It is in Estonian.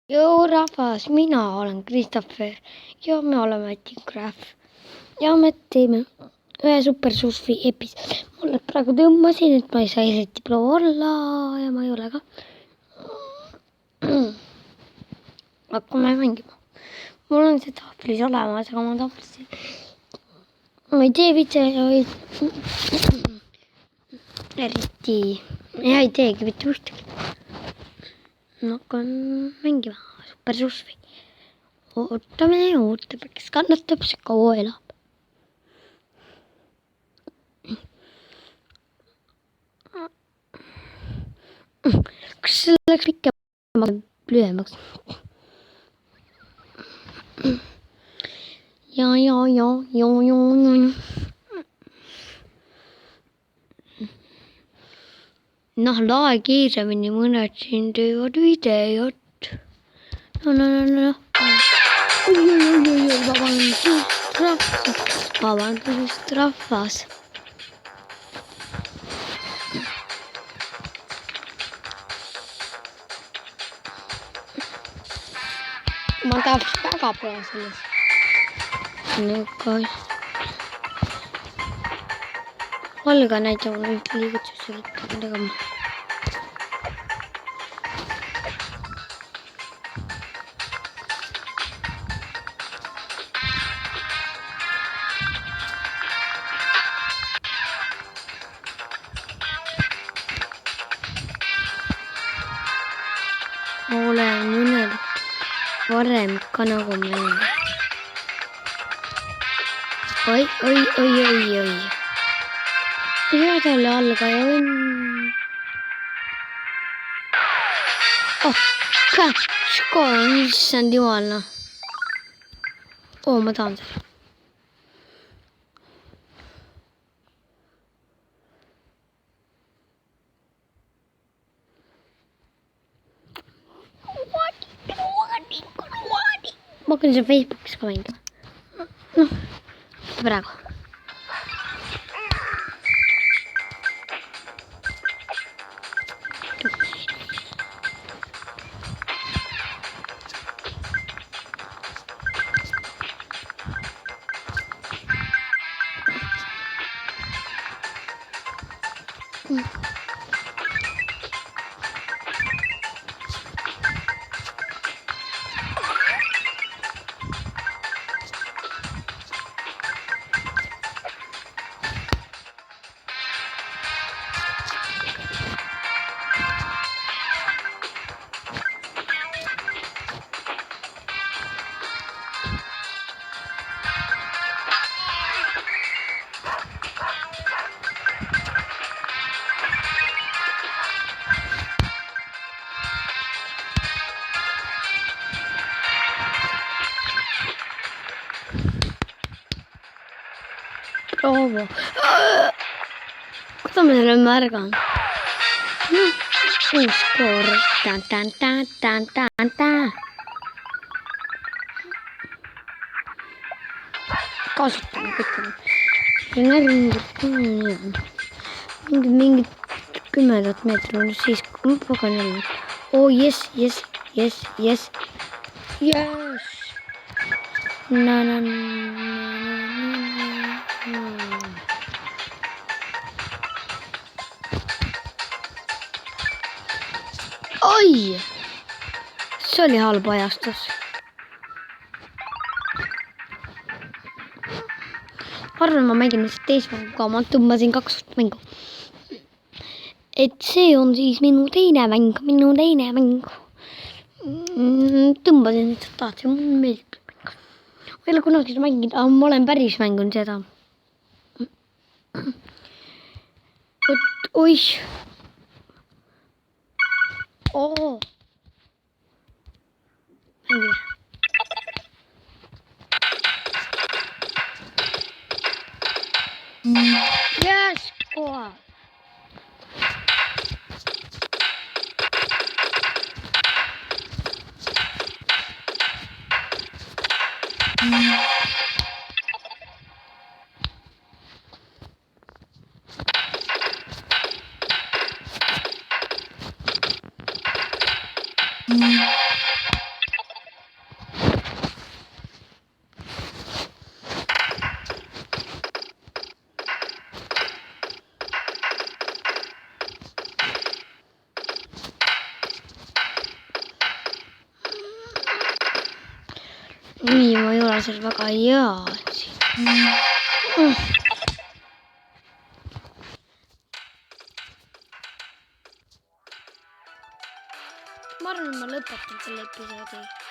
Joo rahvas, mina olen Christopher ja me oleme Tigraf ja me teeme ühe supersurfi episoodi. Mulle praegu tõmbasin, et ma ei saa eriti proua olla ja ma ei ole ka. Hakkame mängima. Mul on see tahvlis olemas, aga ma ei tee vitse eriti ja ei teegi mitte ühtegi. Hakkan mängima supersurfi. Ootame, kes kannatab, see kaua elab. Kas see läks pikemaks lühemaks? Ja. Noh, lae kiiremini, mõned siin teevad videot. No. Oi, vabandust, rahvas. Ma tahaks väga pole selles. Olga näitama nüüd liigutusi tegema. Olen mõned varem ka nagu mänginud. Oi. Ja talle algaja on. Skoor on issand jumalna. Ma tahan seda. Ma hakkan seda Facebookis ka mängima. Noh, praegu. Bravo. Kuidas ma selle märgan? Uus skoor. Kasutame kõik. Mingid 10 meetrit, siis kui ma pagan jälle. Yes. No. Oi! See oli halb ajastus. Arvan, ma mängin lihtsalt teist mängu ka, ma tõmbasin 2 mängu. Et see on siis minu teine mäng. Tõmbasin lihtsalt tahtsin, mulle meeldib. Ma ei ole kunagi seda mänginud, aga ma olen päris mänginud seda. Oih. Mängime. Yes, kohe. nii, ma ei ole seal väga hea siin. Ma arvan, et ma lõpetan selle episoodi.